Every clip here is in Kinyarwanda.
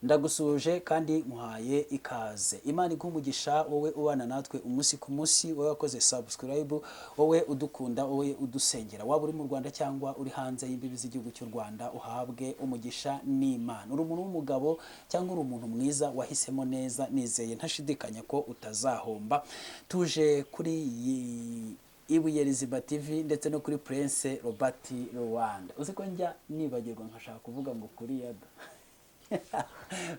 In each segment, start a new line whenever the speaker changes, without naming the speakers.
Ndagusuje kandi muhaye ikaze. Imana igumugisha wowe ubana natwe umunsi ku munsi, wowe wakoze subscribe, wowe udukunda, wowe udusengera. Waba uri mu Rwanda cyangwa uri hanze y'imbibi z'igihugu cy'u Rwanda, uhabwe umugisha n'Imana. Uri umuntu w'umugabo cyangwa uri umuntu mwiza wahisemo neza, nizeye ntashidikanya ko utazahomba. Tuje kuri Ibuye Rizima TV ndetse no kuri Prince Robert Rwanda. Uzi ko njya nibagirwa nkashaka kuvuga ngo kuri Yada.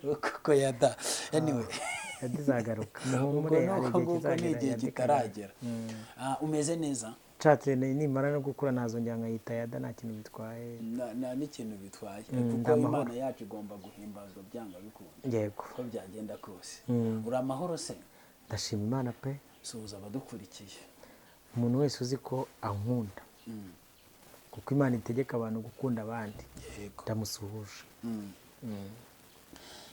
Kuko Yada anyway
yadizagaruka
muhumure hari igihe kitaragera. Umeze neza?
Nshatse nimara no gukura nazongera nkayita Yada, nta kintu bitwaye,
nta n'ikintu bitwaye, kuko Imana yacu igomba guhimbazwa byanga bikunda.
Yego,
ko byagenda kose. Uri amahoro se?
ndashima Imana pe.
Suhuza abadukurikiye.
Umuntu wese uzi ko ankunda, kuko Imana itegeka abantu gukunda abandi, ndamusuhuje.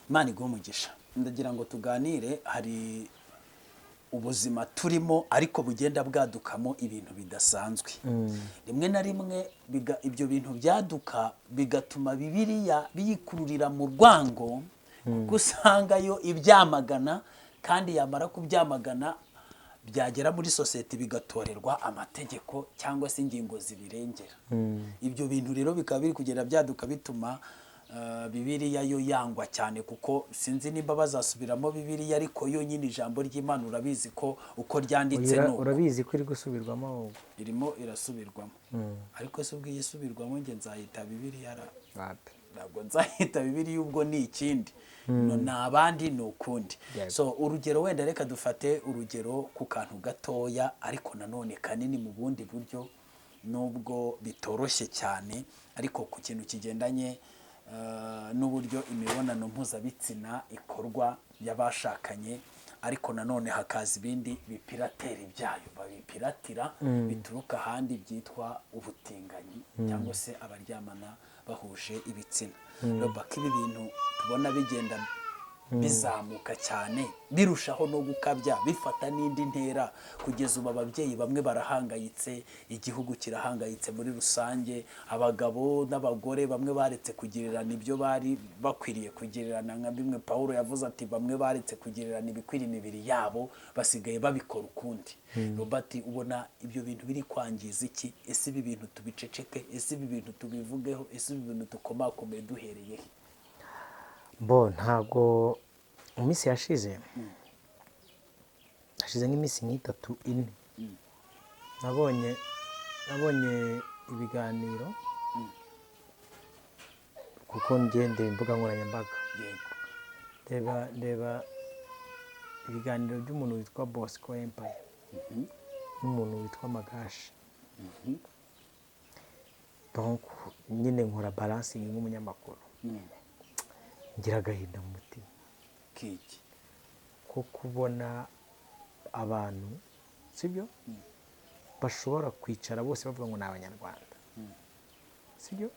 Imana igumugisha. Ndagira ngo tuganire, hari ubuzima turimo ariko bugenda bwadukamo ibintu bidasanzwe. Rimwe na rimwe ibyo bintu byaduka bigatuma Bibiliya biyikururira mu rwango, kuko usanga yo ibyamagana, kandi yamara kubyamagana byagera muri sosiyete bigatorerwa amategeko cyangwa se ingingo zibirengera. Ibyo bintu rero bikaba biri kugenda byaduka bituma Bibiliya yo yangwa cyane, kuko sinzi nimba bazasubiramo Bibiliya, ariko yo nyine ijambo ry'Imana urabizi ko uko ryanditse nuko.
Urabizi ko iri gusubirwamo?
Irimo irasubirwamo. Ariko se ubwiye isubirwamo nge nzahita Bibiliya ntabwo nzahita Bibiliya, ubwo ni ikindi. N'abandi ni ukundi. So urugero wenda reka dufate urugero ku kantu gatoya ariko nanone kanini mu bundi buryo, nubwo bitoroshye cyane, ariko ku kintu kigendanye n'uburyo imibonano mpuzabitsina ikorwa y'abashakanye, ariko nanone hakaza ibindi bipirateri byayo babipiratira bituruka ahandi byitwa ubutinganyi cyangwa se abaryamana bahuje ibitsina. Robaka ibi bintu tubona bigenda bizamuka cyane, birushaho no gukabya, bifata n'indi ntera, kugeza ubu ababyeyi bamwe barahangayitse, igihugu kirahangayitse muri rusange, abagabo n'abagore bamwe baretse kugirirana ibyo bari bakwiriye kugirirana, nka bimwe Pawulo yavuze ati bamwe baretse kugirirana ibikwiriye imibiri yabo, basigaye babikora ukundi. Robert, ubona ibyo bintu biri kwangiza iki? Ese ibi bintu tubiceceke? Ese ibi bintu tubivugeho? Ese ibi bintu dukomakomeye duhereye he?
Ntabwo mu minsi hashize nk'iminsi nk'itatu ine, nabonye ibiganiro, kuko ndeba imbuga nkoranyambaga, ndeba ibiganiro by'umuntu witwa Bosco Empire n'umuntu witwa Magashi. Donc nyine nkora balancing nk'umunyamakuru, ngira agahinda mu mutima ko kubona abantu, sibyo, bashobora kwicara bose bavuga ngo ni Abanyarwanda, sibyo,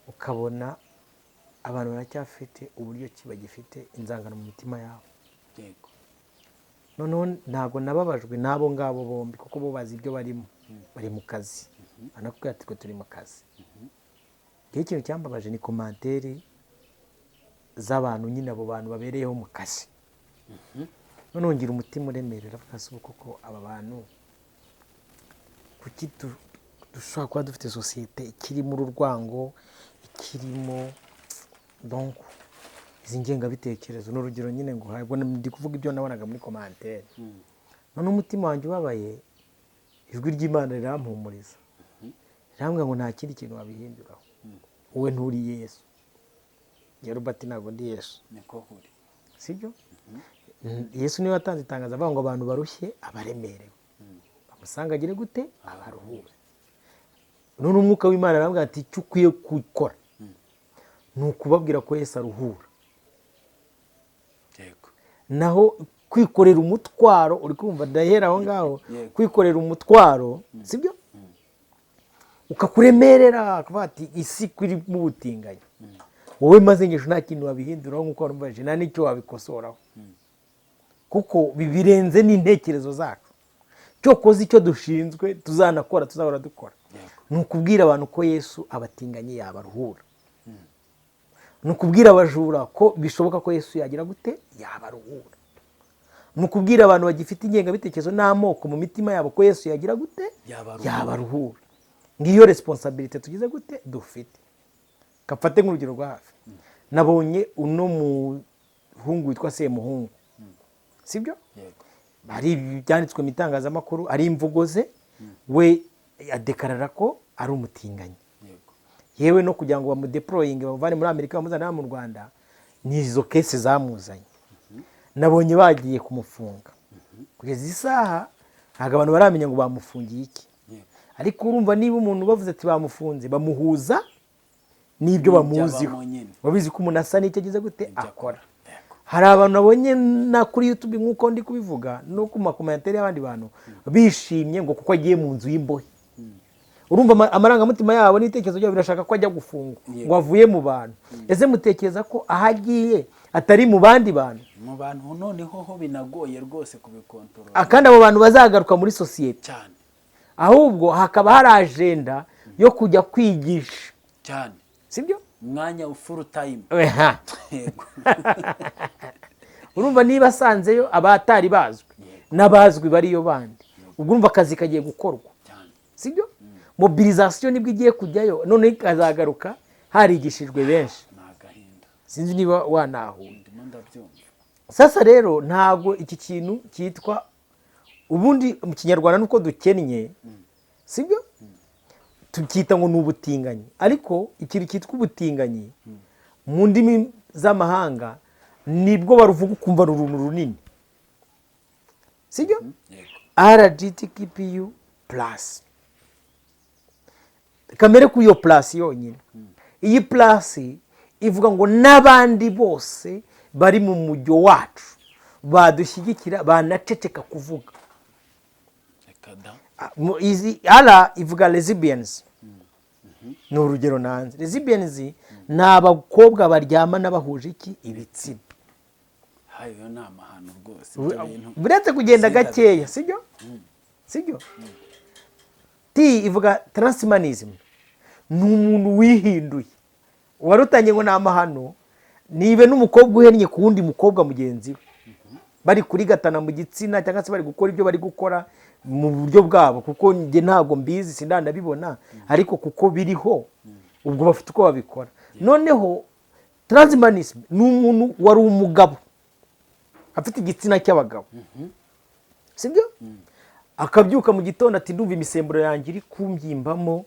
ukabona abantu baracyafite uburyo ki bagifite inzangano mu mitima yabo. Noneho ntabwo nababajwe n'abo ngabo bombi, kuko bo bazi ibyo barimo, bari mu kazi, banakubwira ati ko turi mu kazi. Ikintu cyambabaje ni komanteri z'abantu, nyine abo bantu babereyeho mu kazi. Noneho ngira umutima uremerera, avuga koko aba bantu kuki dushobora kuba dufite sosiyete ikirimo urwango, ikirimo donc izi ngengabitekerezo. N'urugero nyine ngo ndi kuvuga ibyo nabonaga muri komanteri, none umutima wanjye ubabaye, ijwi ry'Imana rirampumuriza, rirambwira ngo nta kindi kintu wabihinduraho, wowe nturi Yesu. Robert, ntabwo ndi Yesu, sibyo? Yesu niwe watanze itangazo avuga ngo abantu barushye abaremerewe bamusanga agire gute, abaruhure. None umwuka w'Imana arambwira ati icyo ukwiye gukora ni ukubabwira ko Yesu aruhura. Naho kwikorera umutwaro, uri kumva, ndahera aho ngaho, kwikorera umutwaro, sibyo, ukakuremerera, akavuga ati isi kuri mu butinganyi, wowe mazengesho nta kintu wabihinduraho, nk'uko warumvaje, nta n'icyo wabikosoraho, kuko birenze n'intekerezo zacu. Cyokoze icyo dushinzwe tuzanakora, tuzahora dukora, ni ukubwira abantu ko Yesu abatinganyi yabaruhura. ni ukubwira abajura ko bishoboka ko Yesu yagira gute yabaruhura, ni ukubwira abantu bagifite ingengabitekerezo n'amoko mu mitima yabo ko Yesu yagira gute yabaruhura. Ngiyo responsabilité tugize gute dufite. Kapfate nk'urugero rwa hafi, nabonye uno muhungu witwa Semuhungu, sibyo? Bari byanditswe mu itangazamakuru, ari imvugo ze, we adekarara ko ari umutinganyi. Yewe no kugira ngo bamudeployinge bavane muri Amerika bamuzana mu Rwanda, ni izo kese zamuzanye. Nabonye bagiye kumufunga. Kugeza isaha ntabwo abantu baramenya ngo bamufungiye iki. Ariko urumva niba umuntu bavuze ati bamufunze, bamuhuza n'ibyo bamuziho. Wabizi ko umuntu asa n'icyo agize gute akora. Hari abantu nabonye na kuri YouTube nk'uko ndi kubivuga no ku makomantere y'abandi bantu bishimye ngo kuko agiye mu nzu y'imbohe. Urumva amarangamutima yabo n'itekerezo byabo birashaka ko ajya gufungwa ngo avuye mu bantu. Ese mutekereza ko ahagiye atari mu bandi bantu?
Mu bantu noneho ho binagoye rwose kubikontorora.
Akandi abo bantu bazagaruka muri societe
cyane.
Ahubwo hakaba hari agenda yo kujya kwigisha
cyane.
Sibyo?
Mwanya full time.
Urumva niba asanzeyo abatari bazwi n'abazwi bariyo bandi, ubwo urumva akazi kagiye gukorwa. Sibyo? Mobilisation nibwo igiye kujyayo, none ikazagaruka harigishijwe benshi. Sinzi niba wanahunda. Sasa rero ntago iki kintu cyitwa ubundi mu Kinyarwanda nuko dukennye, sibyo? Tukita ngo n'ubutinganyi, ariko ikintu cyitwa ubutinganyi mu ndimi z'amahanga nibwo baruvuga ukumva uruntu runini, sibyo? LGBTQ+. Kamere ku iyo plus yonyine. Iyi plus ivuga ngo n'abandi bose bari mu mujyo wacu badushyigikira banaceceka kuvuga. Izi ala ivuga lesbians. Ni urugero nanze. Lesbians ni abakobwa baryamana bahuje iki ibitsina.
Hayo ni amahano rwose.
Buretse kugenda gakeya, sibyo? Sibyo? Ti ivuga transhumanism. Ni umuntu wihinduye. Warutanye ngo ni amahano, nibe n'umukobwa uhennye ku wundi mukobwa mugenzi we. Bari kurigatana mu gitsina cyangwa se bari gukora ibyo bari gukora mu buryo bwabo, kuko nge ntabwo mbizi sindanabibona, ariko kuko biriho ubwo bafite uko babikora. Noneho transhumanism ni umuntu wari umugabo afite igitsina cy'abagabo, sibyo? Akabyuka mu gitondo ati ndumva imisemburo yanjye iri kumby'imbamo,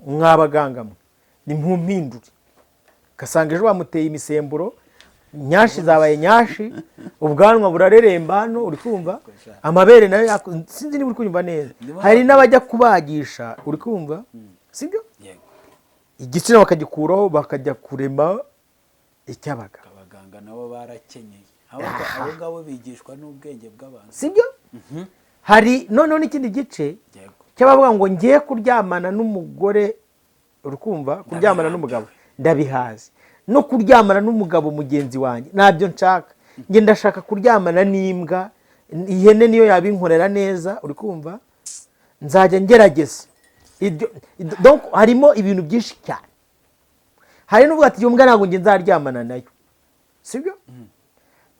mwabagangamo ni mpumpindure. Kasanga ejo bamuteye imisemburo, nyashi zabaye nyashi, ubwanwa burareremba hano, uri kumva? Amabere nayo sinzi niba uri kunyumva neza. Hari n'abajya kubagisha, uri kumva? Sibyo? Igitsina bakagikuraho bakajya kurema icy'abagabo.
Abaganga nabo barakenyeye. Abo ngabo bigishwa n'ubwenge bw'abantu.
Sibyo? Hari noneho n'ikindi gice cy'abavuga ngo ngiye kuryamana n'umugore, uri kumva? Kuryamana n'umugabo ndabihaze, no kuryamana n'umugabo mugenzi wanjye nabyo nshaka, nge ndashaka kuryamana n'imbwa, ihene niyo yabinkorera neza, uri kumva? Nzajya ngerageza. Donc harimo ibintu byinshi cyane. Hari n'uvuga ati mbwa ntabwo nge nzaryamana nayo, sibyo?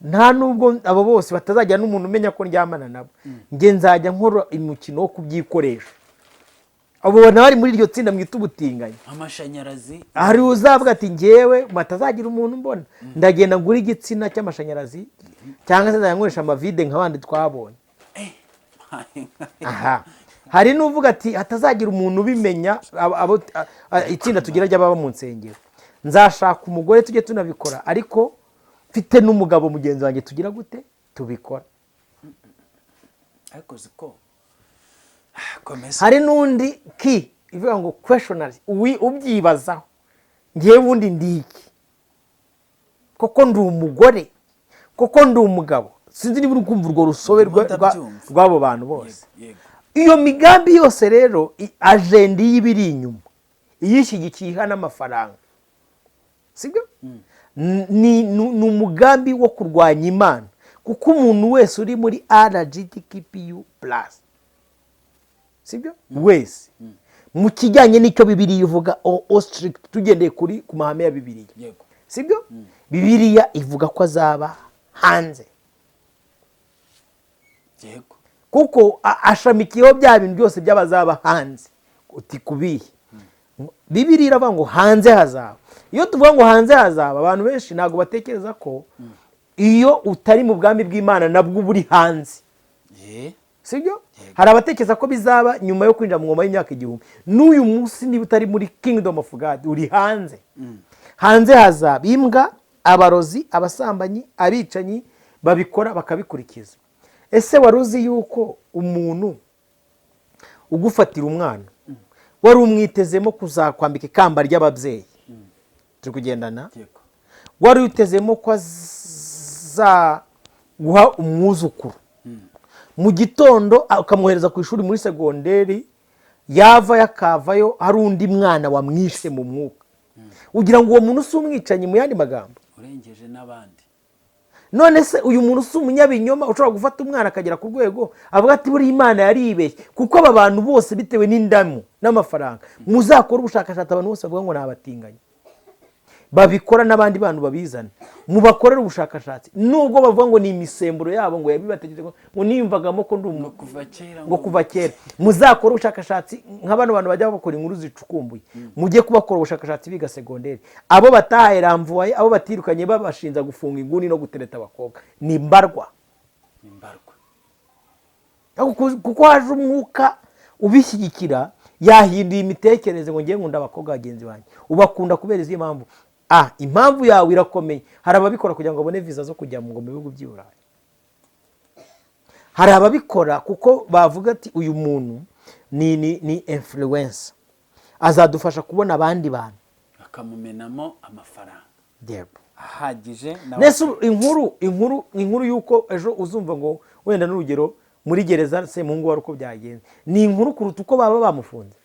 Nta nubwo abo bose batazajya n'umuntu umenya ko ndyamana nabo, nge nzajya nkora umukino wo kubyikoresha. Abo bana bari muri iryo tsinda mwita ubutinganyi.
Amashanyarazi.
Hari uzavuga ati ngewe batazagira umuntu mbona, ndagenda ngura igitsina cy'amashanyarazi cyangwa se nzayankoresha amavide nk'abandi twabonye. Aha. Hari n'uvuga ati hatazagira umuntu ubimenya, itsinda tugira ry'ababa mu nsengero. Nzashaka umugore tujye tunabikora, ariko mfite n'umugabo mugenzi wanjye tugira gute tubikora.
Ariko ziko
hari n'undi ki ivuga ngo questionary, ubyibazaho, ngewe ubundi ndiki, koko ndi umugore, koko ndi umugabo. Sinzi niba uri kumva urwo rusobe rw'abo bantu bose. Iyo migambi yose rero agenda y'ibiri inyuma iyishyigikiye iha n'amafaranga, sibyo? Ni umugambi wo kurwanya Imana, kuko umuntu wese uri muri LGBTQ+, sibyo? Wese mu kijyanye n'icyo Bibiliya ivuga strict, tugendeye ku mahame ya Bibiliya, sibyo bibiliya ivuga ko azaba hanze
yego
kuko ashamikiyeho bya bintu byose by'abazaba hanze uti kubihe bibiliya iravuga ngo hanze hazaba. Iyo tuvuga ngo hanze hazaba abantu benshi ntabwo batekereza ko iyo utari mu bwami bw'Imana nabwo uba uri hanze, sibyo? Hari abatekereza ko bizaba nyuma yo kwinjira mu ngoma y'imyaka 1000. N'uyu munsi niba utari muri kingdom of God uri hanze. Hanze hazaba imbwa, abarozi, abasambanyi, abicanyi babikora bakabikurikiza. Ese wari uzi yuko umuntu ugufatira umwana wari umwitezemo kuzakwambika ikamba ry'ababyeyi turi kugendana, wari utezemo ko azaguha umwuzukuru mu gitondo ukamwohereza ku ishuri muri segonderi, yava yakavayo hari undi mwana wamwishe mu mwuka, ugira ngo uwo muntu si umwicanyi mu yandi magambo
urengeje n'abandi?
None se uyu muntu si umunyabinyoma ushobora gufata umwana akagera ku rwego avuga ati buri Imana yaribeshye? Kuko aba bantu bose bitewe n'indamu n'amafaranga muzakora ubushakashatsi, abantu bose bavuga ngo ni abatinganyi babikora n'abandi bantu babizana mubakorera ubushakashatsi, nubwo bavuga ngo ni imisemburo yabo ngo yabibategetse ngo niyumvagamo ko ndi kuva kera. Muzakora ubushakashatsi nk'abantu bajya bakora inkuru zicukumbuye, mujye kubakora ubushakashatsi biga segonderi. Abo batahaye ramvuwaye, abo batirukanye babashinza gufunga inguni no gutereta abakobwa ni mbarwa, kuko haje umwuka ubishyigikira yahinduye imitekerereze ngo ngiye nkunda abakobwa bagenzi banjye. Ubakunda kubera izi mpamvu. Impamvu yawe irakomeye. Hari ababikora kugira ngo babone visa zo kujya mu bihugu by'i Burayi. Hari ababikora kuko bavuga ati uyu muntu ni influencer, azadufasha kubona abandi bantu,
akamumenamo amafaranga
yego
ahagije.
Nese inkuru yuko ejo uzumva ngo wenda n'urugero muri gereza se mungu wari uko byagenze, ni inkuru kuruta uko baba bamufunze.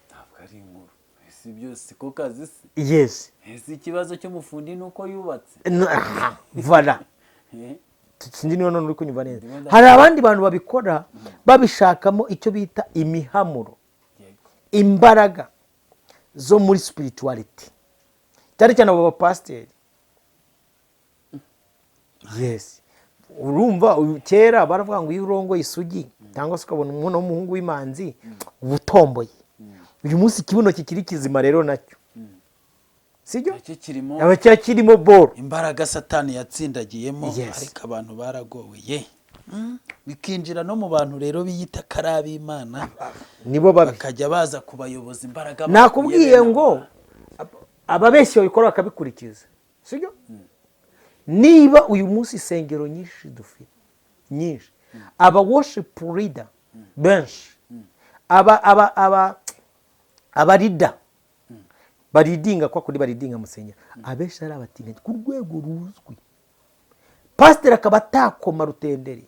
Ntabwo ari inkuru, si byose ko kazi se.
Yes,
ese ikibazo cy'umufundi nuko yubatse.
Voilà. Sinzi niba none uri kunyumva neza. Hari abandi bantu babikora babishakamo icyo bita imihamuro, imbaraga zo muri spirituality, cyane cyane abo bapasiteri. Yes, urumva kera baravuga ngo iyo urongoye isugi cyangwa se ukabona umuntu w'umuhungu w'imanzi ubutomboye. Uyu munsi ikibuno kikiri kizima rero nacyo, sibyo? Kirimo boro,
imbaraga Satani yatsindagiyemo. Ariko abantu baragowe bikinjira no mu bantu rero biyita karabi Imana,
nibo
bakajya baza kubayoboza imbaraga.
Nakubwiye ngo ababeshyi babikora bakabikurikiza, sibyo? Niba uyu munsi isengero nyinshi dufite nyinshi, aba worship leader benshi, aba leader baridinga kwa kuri baridinga musengero, abenshi ari abatinganyi ku rwego ruzwi. Pastor akaba atakoma rutenderi.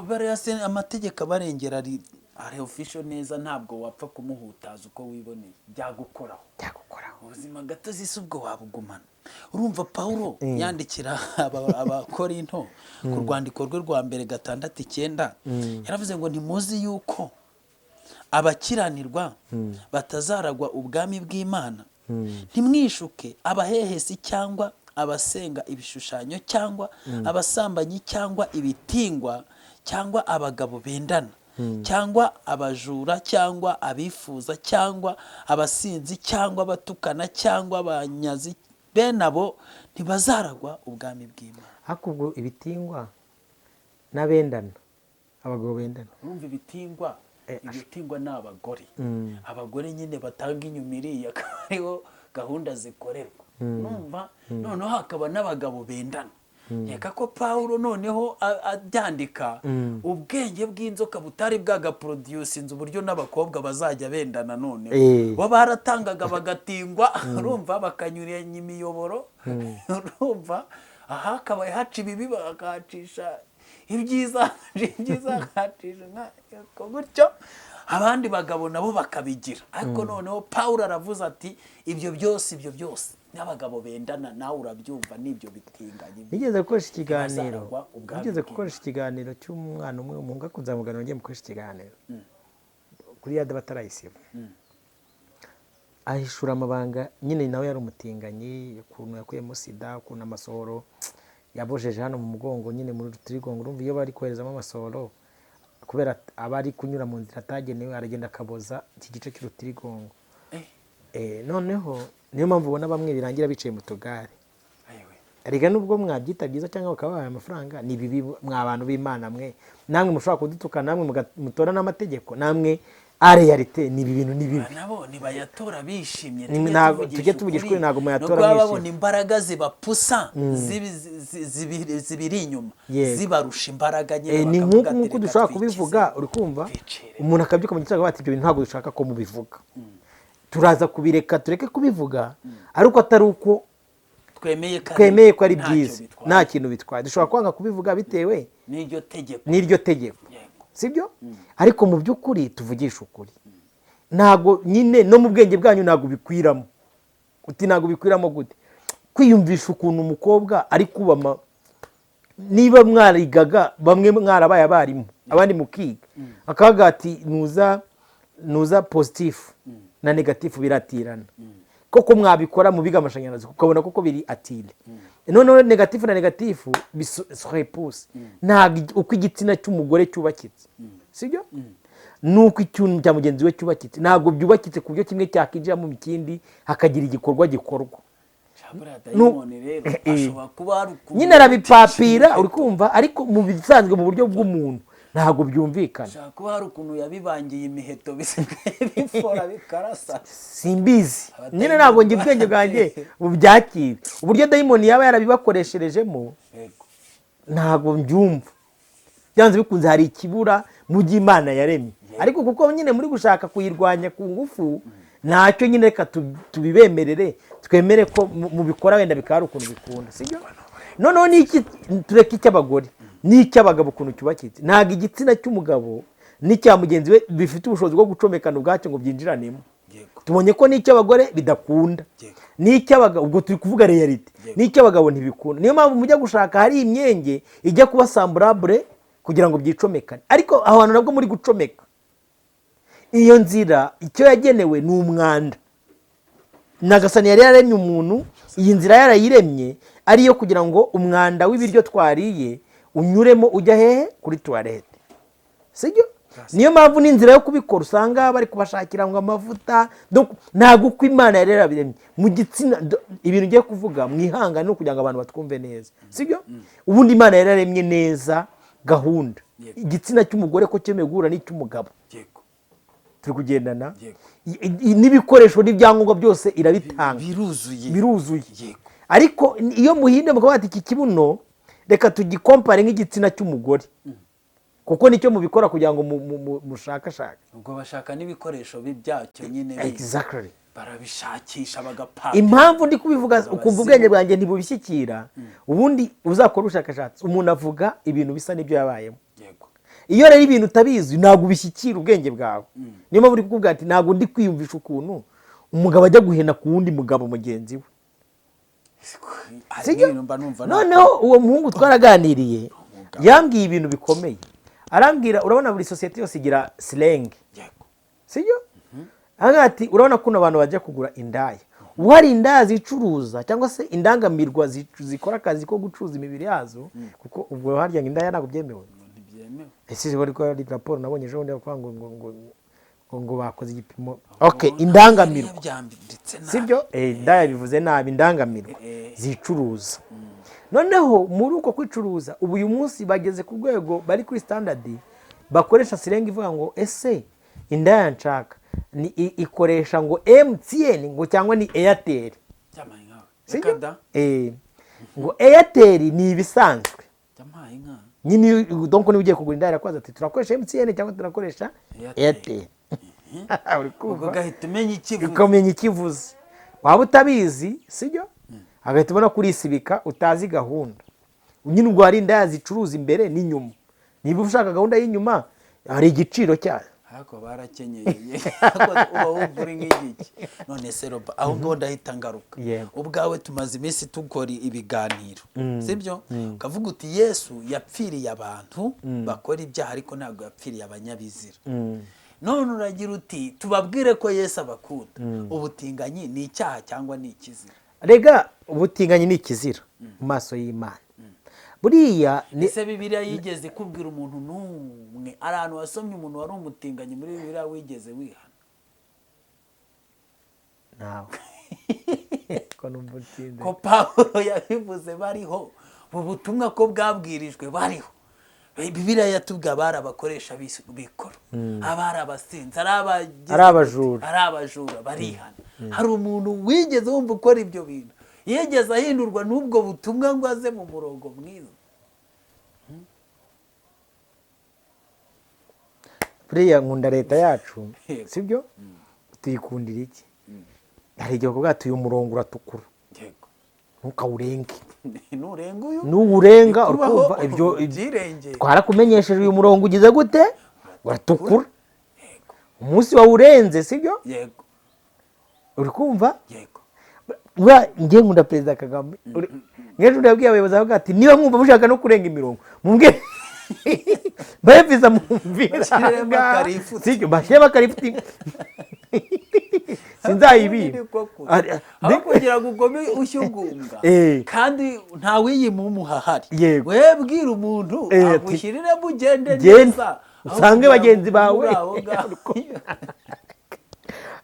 Bariya se amategeko abarengera ari official neza, ntabwo wapfa kumuhutaza uko wiboneye. Byagukoraho ubuzima gatozi si ubwo wabugumana. Urumva Paulo yandikira abakorinto ku rwandiko rwe rwa mbere 6:9 yaravuze ngo ntimuzi yuko abakiranirwa batazaragwa ubwami bw'Imana? Ntimwishuke abahehesi cyangwa abasenga ibishushanyo cyangwa abasambanyi cyangwa ibitingwa cyangwa abagabo bendana cyangwa abajura cyangwa abifuza cyangwa abasinzi cyangwa abatukana cyangwa abanyazi, bene abo ntibazaragwa ubwami bw'Imana.
Hakubwo ibitingwa n'abendana, abagabo bendana.
Urumva ibitingwa ni abagore. Abagore nyine batanga inyumiriye, akaba ariho gahunda zikorerwa. Numva noneho hakaba n'abagabo bendana. Reka ko Paulo noneho abyandika ubwenge bw'inzoka butari bwagaproduce uburyo n'abakobwa bazajya bendana. None bo baratangaga bagatingwa, urumva bakanyuranya imiyoboro, urumva hakaba haca ibibi bakacisha ibyiza kacisha gutyo, abandi bagabo nabo bakabigira. Ariko noneho Paulo aravuze ati ibyo byose n'abagabo bendana nawe urabyumva n'ibyo bitinganye.
Nigeze gukoresha ikiganiro cy'umwana umwe umuhungu akuzamugana ngiye mukoresha ikiganiro kuri yada batarayisiba. ahishura amabanga nyine nawe yari umutinganyi, ukuntu yakuyemo sida, ukuntu amasohoro yabojeje hano mu mugongo nyine muri rutirigongo. Urumva iyo bari koherezamo amasohoro kubera aba ari kunyura mu nzira atagenewe aragenda akaboza iki gice cy'urutirigongo. Noneho niyo mpamvu ubona bamwe birangira bicaye mu tugare. Arega nubwo mwabyita byiza cyangwa bakabaha amafaranga, ni bibi mwa bantu b'Imana mwe. Namwe mushobora kudutuka, namwe mutora n'amategeko, namwe realite ni ibintu ni bibi.
Nabo nibayatora bishimye.
Tujye tuvugisha kuri ntago muyatora
bishimye. Nubwo babona imbaraga zibapusa zibiri inyuma, zibarusha imbaraga nyine.
Ni nk'uko dushobora kubivuga, uri kumva umuntu akabyuka mu gitabo bati ibyo bintu ntabwo dushaka ko mubivuga. Turaza kubireka tureke kubivuga, ariko atari uko twemeye ko ari byiza, nta kintu bitwaye. Dushobora kwanga kubivuga bitewe n'iryo tegeko, sibyo? Ariko mu by'ukuri tuvugisha ukuri, ntago nyine no mu bwenge bwanyu ntago bikwiramo. Uti ntago bikwiramo gute? Kwiyumvisha ukuntu umukobwa ari kubama, niba mwarigaga bamwe mwarabaye abarimu abandi mukiga, akavuga ati nuza positif na negatif biratirana, koko mwabikora mu biga amashanyarazi ukabona koko biri atile. None negatif na negatif bisrepose, ntago uko igitsina cy'umugore cyubakitse, sibyo? Nuko icyuntu cya mugenzi we cyubakitse, ntago byubakitse ku buryo kimwe cyakijira mu mikindi hakagira igikorwa gikorwa. Nyine arabipapira, uri kumva, ariko mu bisanzwe mu buryo bw'umuntu ntago byumvikana.
Shaka kuba hari ukuntu yabibangiye imiheto bifora bikarasa,
simbizi nyine ntabwo ngira ubwenge bwanjye bubyakira. Uburyo dayimoni yaba yarabibakoresherejemo ntabwo mbyumva. Byanze bikunze hari ikibura mu by'Imana yaremye, ariko kuko nyine muri gushaka kuyirwanya ku ngufu, ntacyo nyine reka tubibemerere, twemere ko mubikora wenda bikaba ukuntu bikunda, sibyo? Noneho n'iki tureka icy'abagore n'icy'abagabo ukuntu cyubakitse. Ntabwo igitsina cy'umugabo n'icya mugenzi we bifite ubushobozi bwo gucomekana ubwacyo ngo byinjiranemo. Tubonye ko n'icy'abagore bidakunda, n'icy'abagabo ubwo turi kuvuga realite, n'icy'abagabo ntibikunda. Niyo mpamvu mujya gushaka hari imyenge ijya kuba samburabure kugira ngo byicomekane. Ariko aho hantu nabwo muri gucomeka, iyo nzira icyo yagenewe ni umwanda. Nagasani yari yaremye umuntu, iyi nzira yarayiremye ariyo kugira ngo umwanda w'ibiryo twariye unyuremo ujya hehe? Kuri toilette, sibyo? Niyo mpamvu n'inzira yo kubikora usanga bari kubashakira ngo amavuta. Ntago uko Imana yari yarabiremye mu gitsina. Ibintu ngiye kuvuga mwihangane no kugira ngo abantu batwumve neza, sibyo? Ubundi Imana yari yaremye neza gahunda. Igitsina cy'umugore ko cyemewe guhura n'icy'umugabo, turi kugendana n'ibikoresho n'ibyangombwa byose irabitanga, biruzuye. Ariko iyo muhinde mukavuga ati iki kibuno reka tugikompare nk'igitsina cy'umugore, kuko nicyo mubikora kugira ngo mushakashake.
Ubwo bashaka n'ibikoresho byacyo nyine,
exactly,
barabishakisha bagapanga.
Impamvu ndi kubivuga ukumva ubwenge bwanjye ntibubishyikira, ubundi uzakora ubushakashatsi umuntu avuga ibintu bisa n'ibyo yabayemo. Iyo rero ibintu utabizi ntabwo ubishyikira ubwenge bwawe. Niyo mpamvu uri kuvuga ati ntabwo ndi kwiyumvisha ukuntu umugabo ajya guhena ku wundi mugabo mugenzi we. Noneho uwo muhungu twaraganiriye yambwiye ibintu bikomeye. Arambwira urabona buri sosiyete yose igira slang, sibyo? Ati urabona kuno abantu bajya kugura indaya, uhari indaya zicuruza cyangwa se indangamirwa zikora akazi ko gucuruza imibiri yazo, kuko ubwo harya indaya ntabwo byemewe. Ese bari ko ari raporo nabonye ejo bundi bakwa ngo bakoze igipimo. Okay, indangamirwa, sibyo? Indaya bivuze nabi, indangamirwa zicuruza. Noneho muri uko kwicuruza ubu uyu munsi bageze ku rwego bari kuri standard bakoresha slang ivuga ngo ese indaya nshaka ni ikoresha ngo MTN ngo cyangwa ni Airtel. Ngo Airtel ni ibisanzwe. Nyine donc ni ugiye kugura indaya yakwaza ati turakoresha MTN cyangwa turakoresha Airtel. Ukamenya ikivuze. Waba utabizi, sibyo? Agahita ubona kuri isibika utazi gahunda. Nyine ubwo hari indaya zicuruza imbere n'inyuma. Niba ushaka gahunda y'inyuma hari igiciro cyayo.
Hako barakenyeye. Uba wumvura nk'igiki. None se Roba aho ngo ndahita ngaruka. Ubwawe tumaze iminsi tukora ibiganiro, sibyo? Ukavuga uti Yesu yapfiriye abantu bakora ibyaha ariko ntabwo yapfiriye abanyabizira. none uragira uti tubabwire ko Yesu abakunda. Ubutinganyi ni icyaha cyangwa ni ikizira?
Rega ubutinganyi ni ikizira mu maso y'Imana. Buriya
ese Bibiliya yigeze kubwira umuntu n'umwe, ari ahantu wasomye umuntu wari umutinganyi muri Bibiliya wigeze wihana?
nawe ko numva utsinze
Ko Pawulo yabivuze bariho, mu butumwa ko bwabwirijwe bariho. Bibiliya yatubwiye abari abakoresha bikoro, abari abasinzi, ari abajura barihana. Hari umuntu wigeze wumva ukora ibyo bintu yigeze ahindurwa n'ubwo butumwa ngo aze mu murongo mwiza?
buriya nkunda leta yacu, sibyo? Tuyikundira iki? hari igihe kuvuga ati uyu murongo uratukura, ntukawurenge. Nuwurenga urukumva ibyo twarakumenyesheje uyu murongo ugize gute, uratukura. Umunsi wawurenze, sibyo?
Yego.
Uri kumva?
Yego.
Ngiye nkunda Perezida Kagame. Ngejo ndabwiye abayobozi avuga ati niba mwumva mushaka no kurenga imirongo mumbwire bayeviza mumvira. Sibyo bashyira bakarifuti. Sinzayibi.
Aho kugira ngo ugome ushyugunga kandi nta wiyima umuhahari. We bwira umuntu agushyirire mugende neza
usange bagenzi bawe.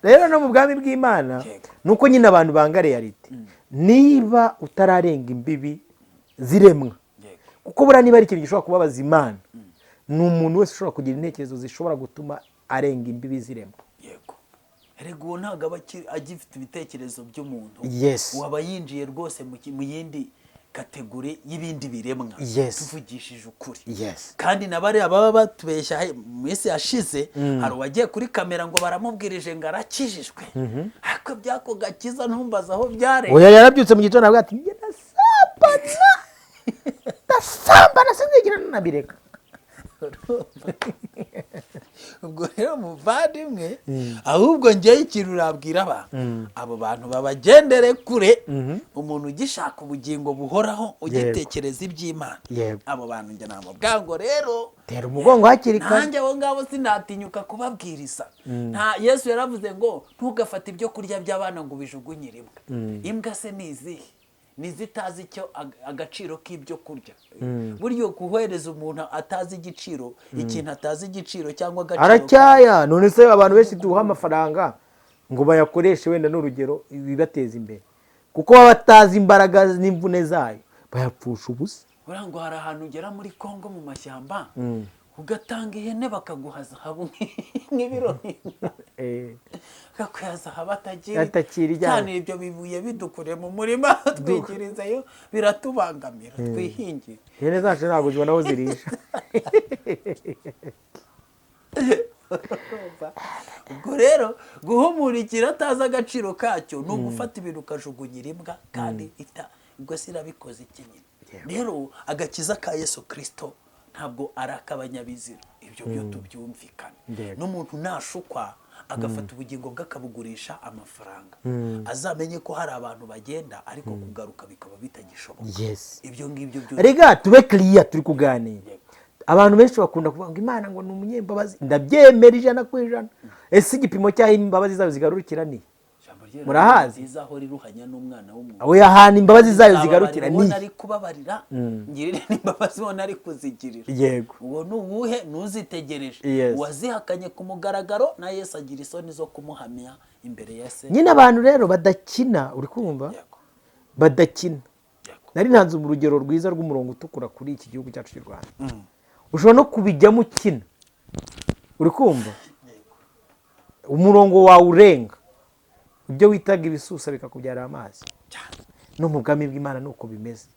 Rero no mu bwami bw'Imana nuko nyine abantu banga reality. Niba utararenga imbibi ziremwa, kuko buriya niba ari ikintu gishobora kubabaza Imana, ni umuntu wese ushobora kugira intekerezo zishobora gutuma arenga imbibi ziremwa.
Yego. Erega uwo ntabwo aba agifite ibitekerezo by'umuntu. Waba yinjiye rwose mu yindi kategori y'ibindi biremwa. Tuvugishije ukuri. Kandi na bariya baba batubeshya mu isi yashize, hari uwagiye kuri kamera ngo baramubwirije ngo arakijijwe, ariko byako gakiza ntumbaza aho byareye.
Oya yarabyutse mu gitondo avuga ati ndasambana sinzigira nabireka.
Ubwo rero muvandimwe, ahubwo njyewe ikintu urabwira abantu, abo bantu babagendere kure. Umuntu ugishaka ubugingo buhoraho ugitekereza iby'Imana, abo bantu njye namubwira ngo rero
tera umugongo hakiri kare.
Nanjye abo ngabo sinatinyuka kubabwiriza. Nta Yesu yaravuze ngo ntugafate ibyo kurya by'abana ngo ubijugunyire imbwa. Imbwa se nizihe? Nizitazi icyo agaciro k'ibyo kurya. Buryo kuhereza umuntu atazi igiciro, ikintu atazi igiciro cyangwa agaciro
aracyaya. None se abantu benshi duha amafaranga ngo bayakoreshe wenda n'urugero bibateza imbere, kuko baba batazi imbaraga n'imvune zayo, bayapfusha ubusa.
Ngo hari ahantu ugera muri Kongo mu mashyamba ugatanga ihene bakaguha zahabu nk'ibiro kakuya zahabu atakiri cyane. Ibyo bibuye bidukure mu murima twigirizayo biratubangamira, twihingire.
Ihene zacu ntabwo zibona aho zirisha.
Ubwo rero guhumurikira atazi agaciro kacyo ni ugufata ibintu ukajugunyira imbwa, kandi ubwo si irabikoze iki nyine. Rero agakiza ka Yesu Kristo ntabwo ari ak'abanyabizira, ibyo byo tubyumvikana. N'umuntu nashukwa agafata ubugingo bwe akabugurisha amafaranga, azamenye ko hari abantu bagenda ariko kugaruka bikaba bitagishoboka. Ibyo ngibyo byo
rega tube clear, turi kuganira. Abantu benshi bakunda kuvuga ngo Imana ngo ni umunyembabazi. Ndabyemera 100%. Ese igipimo cyaho imbabazi zayo zigarukira ni murahazi?
Izaho riruhanya n'umwana w'umuntu.
Aho yahana imbabazi zayo zigarukira ni
ari kubabarira, ngirire n'imbabazi ubona ari kuzigirira.
Yego.
Uwo nuwuhe nuzitegereje. Wazihakanye ku mugaragaro, na Yesu agira isoni zo kumuhamya imbere ya Se.
Nyine abantu rero badakina, uri kumva? Badakina. Nari ntanze mu rugero rwiza rw'umurongo utukura kuri iki gihugu cyacu cy'u Rwanda. Ushobora no kubijyamo ukina, uri kumva? Umurongo wawe urenga ibyo witaga ibisusa bikakubyara amazi. No mu bwami bw'Imana nuko bimeze.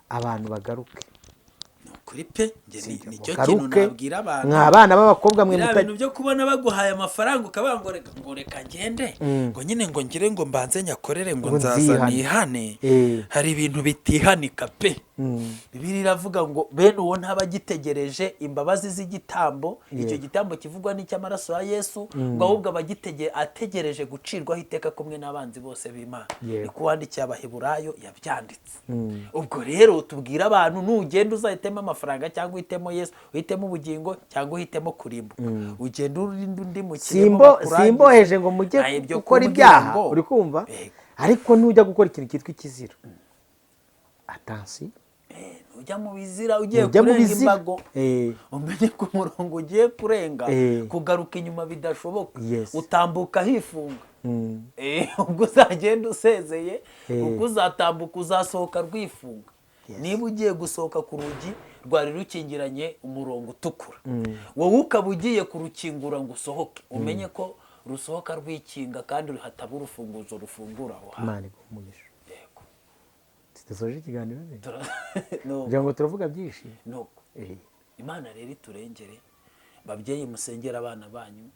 Abantu bagaruke
kuri pe, nicyo kintu nabwira abantu.
Mwabana b'abakobwa mwe
ibintu byo kubona baguhaye amafaranga ukabangoreka ngo reka ngende ngo nyine ngo ngire ngo mbanze nyakorere ngo nzaza nihane. Hari ibintu bitihanika pe. Bibiliya iravuga ngo bene uwo ntabagitegereje imbabazi z'igitambo, icyo gitambo kivugwa n'icy'amaraso ya Yesu, ngo ahubwo ategereje gucirwaho iteka kumwe n'abanzi bose b'Imana. Ni kuwandikiye Abaheburayo yabyanditse. Ubwo rero tubwira abantu nugenda uzahitemo amafaranga cyangwa uhitemo Yesu, uhitemo ubugingo cyangwa uhitemo kurimbuka. Ugenda urinda undi mukire
simboheje ngo mujye gukora ibyaha, uri kumva, ariko nujya gukora ikintu cyitwa ikizira, atansi
ujya mu bizira, ugiye kurenga imbago umenye ko umurongo ugiye kurenga, kugaruka inyuma bidashoboka, utambuka hifunga. Ubwo uzagenda usezeye, ubwo uzatambuka uzasohoka rwifunga. Niba ugiye gusohoka ku rugi rwari rukingiranye umurongo utukura, wowe ukaba ugiye kurukingura ngo usohoke, umenye ko rusohoka rwikinga kandi hataba urufunguzo rufungura aho hantu.
Tusoje ikiganiro kugira ngo turavuga byinshi.
Nuko Imana rero iturengere. Babyeyi musengera abana banyu,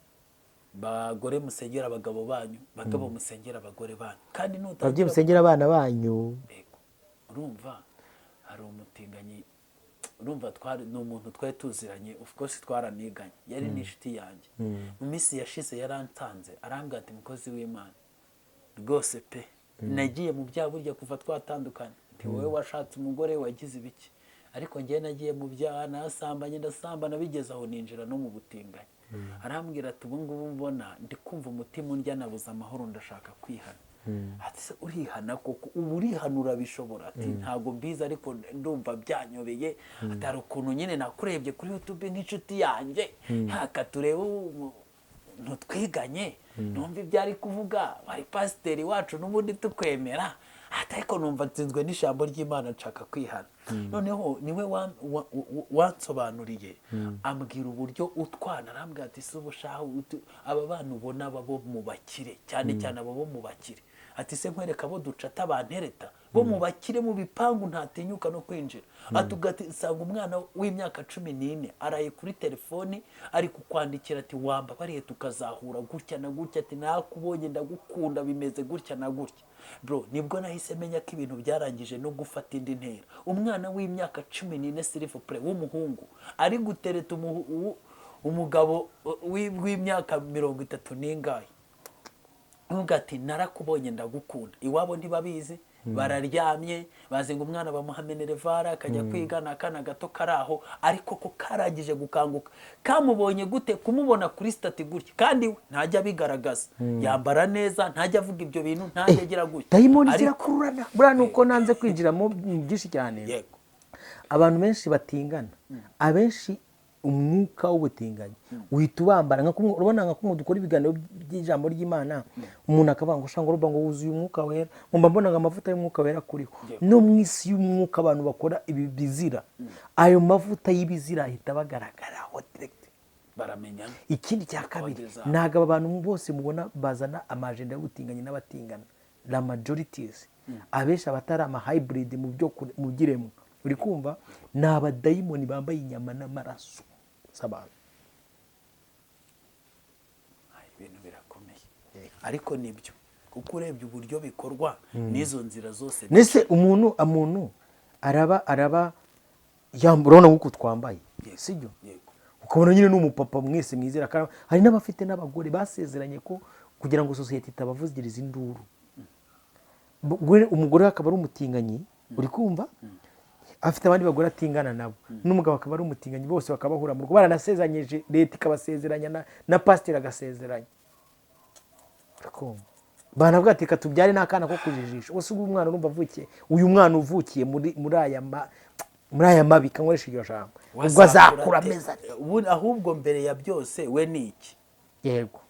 bagore musengera abagabo banyu, bagabo musengera abagore banyu. Kandi
babyeyi musengera abana banyu.
Urumva hari umutinganyi, urumva ni umuntu twari tuziranye, of course twaraniganye, yari n'inshuti yanjye. Mu minsi yashize yarantanze arambwira ati mukozi w'Imana rwose pe, nagiye mu byaha burya kuva twatandukanye, nti wowe washatse umugore wagize ibiki, ariko njye nagiye mu byaha, nasambanye ndasambana, bigeze aho ninjira no mu butinganyi. Arambwira ati ubu ngubu mbona ndi kumva umutima undya, nabuze amahoro, ndashaka kwihana. Ati urihana koko? Ubu urihana urabishobora? Ati ntabwo mbizi ariko ndumva byanyobeye. Atari ukuntu nyine nakurebye kuri YouTube nk'inshuti yanjye, haka turebe ntutwiganye, numva ibyo ari kuvuga, wari pasiteri wacu n'ubundi tukwemera, ariko numva nsinzwe n'ijambo ry'Imana, nshaka kwihana. Noneho niwe wansobanuriye, ambwira uburyo utwana, arambwira ati si ubushaho aba bana ubona babo mu bakire, cyane cyane abo bo mu bakire, ati se nkwereka abo ducata bantereta bo mu bakire mu bipangu ntatinyuka no kwinjira. Ati ugasanga umwana w'imyaka 14 araye kuri telefoni ari kukwandikira ati wamba bariye tukazahura gutya na gutya, ati nakubonye ndagukunda bimeze gutya na gutya. Bro, nibwo nahise menya ko ibintu byarangije no gufata indi ntera. Umwana w'imyaka 14 s'il-vous-plaît w'umuhungu ari gutereta umugabo w'imyaka 30 n'ingahe. Ati narakubonye ndagukunda. Iwabo ntibabizi, bararyamye, bazi ngo umwana bamuha minerevara akajya kwiga, n'akana gato karaho, ariko ko karagije gukanguka. Kamubonye gute? Kumubona kuri stati gutya, kandi ntajya bigaragaza, yambara neza, ntajya avuga ibyo bintu, ntajya agira gutya.
Dayimoni zirakururana. Buriya nuko nanze kwinjiramo byinshi cyane.
Yego,
abantu benshi batingana, abenshi umwuka w'ubutinganyi uhita ubambara. Urabona nka kumwe dukora ibiganiro by'ijambo ry'Imana, umuntu akavuga ngo shanga ruba ngo wuzuye umwuka wera, mumba mbona ngo amavuta y'umwuka wera kuriho. No mu isi y'umwuka abantu bakora ibi bizira, ayo mavuta y'ibizira ahita bagaragaraho direct,
baramenyana.
Ikindi cya kabiri, ntago abantu bose mubona bazana amajenda y'ubutinganyi n'abatingana. La majorities abenshi abatari ama hybrid mu byo mugiremo, uri kumva, ni abadayimoni bambaye inyama n'amaraso z'abantu.
Ibintu birakomeye, ariko nibyo kuko urebye uburyo bikorwa n'izo nzira zose.
Nese umuntu araba yamburona nk'uko twambaye, sibyo? Ukabona nyine n'umupapa mwese mwizera. Hari n'abafite n'abagore basezeranye ko kugira ngo sosiyete itabavuziriza induru, umugore akaba ari umutinganyi, uri kumva, afite abandi bagore atingana nabo, n'umugabo akaba ari umutinganyi, bose bakabahura mu rugo, baranasezeranyije, leta ikabasezeranya na pasiteri agasezeranya. Banavuga ati katubyare n'akana ko kujijisha. Wose ubu umwana urumva avukiye, uyu mwana uvukiye muri aya mabi, kankoresha iryo jambo, ubwo azakura ameza.
Ahubwo mbere ya byose we ni iki?
Yego,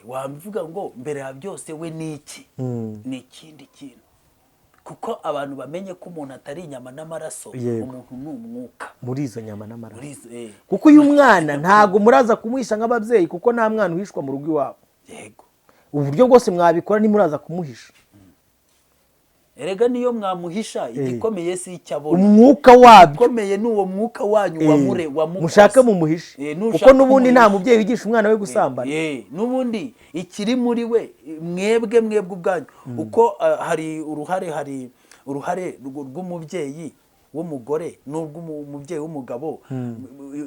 wabivuga ngo mbere ya byose we ni iki? Ni ikindi kintu, kuko abantu bamenye ko umuntu atari inyama n'amaraso, umuntu ni umwuka
muri izo nyama n'amaraso. Kuko uyu mwana ntago muraza kumuhisha nk'ababyeyi, kuko nta mwana uhishwa mu rugo iwabo.
Yego,
uburyo bwose mwabikora nimuraza kumuhisha.
Erega niyo mwamuhisha, igikomeye si icyabona,
umwuka wabyo
igikomeye ni uwo mwuka wanyu wamure
mushaka mumuhishe, kuko nubundi nta mubyeyi wigisha umwana we gusambana.
Nubundi ikiri muri we mwebwe ubwanyu. Uko hari uruhare rw'umubyeyi w'umugore n'ubw'umubyeyi w'umugabo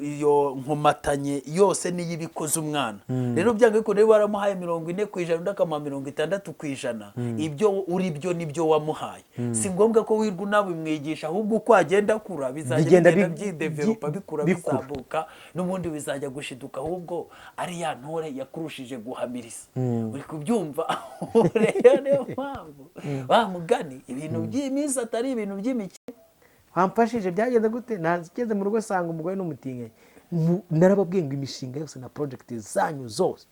iyo nkomatanye yose niyo ibikoze umwana rero byanga ko niba waramuhaye 40% undi akamuha 60%, ibyo uri byo nibyo wamuhaye. Si ngombwa ko wirwa nawe mwigisha, ahubwo uko agenda akura bizagenda byidevelopa bikura bizabuka, n'ubundi bizajya gushiduka, ahubwo ari ya ntore yakurushije guhamiriza. Uri kubyumva? Rero niyo mpamvu wa mugani ibintu by'imisi atari ibintu by'imikino.
Wamfashije byagenze gute? Nazigeze mu rugo sanga umugore n'umutinganyi. Narababwiye ngo imishinga yose na project zanyu zose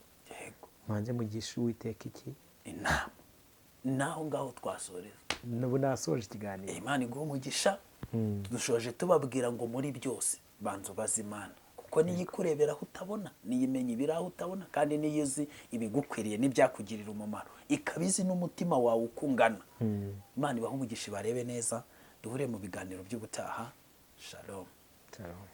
manze mugisha Uwiteka iki
inama. Naho ngaho twasoreza.
Nubu nasoje ikiganiro.
Imana iguha umugisha. Dushoje tubabwira ngo muri byose banzo bazimana, kuko niyo ikurebera aho utabona, niyo imenya ibiri aho utabona, kandi niyo izi ibigukwiriye n'ibyakugirira umumaro, ikabizi n'umutima wawe ukungana. Imana ibaha umugisha barebe neza. Duhure mu biganiro by'ubutaha. Shalom.
Shalom.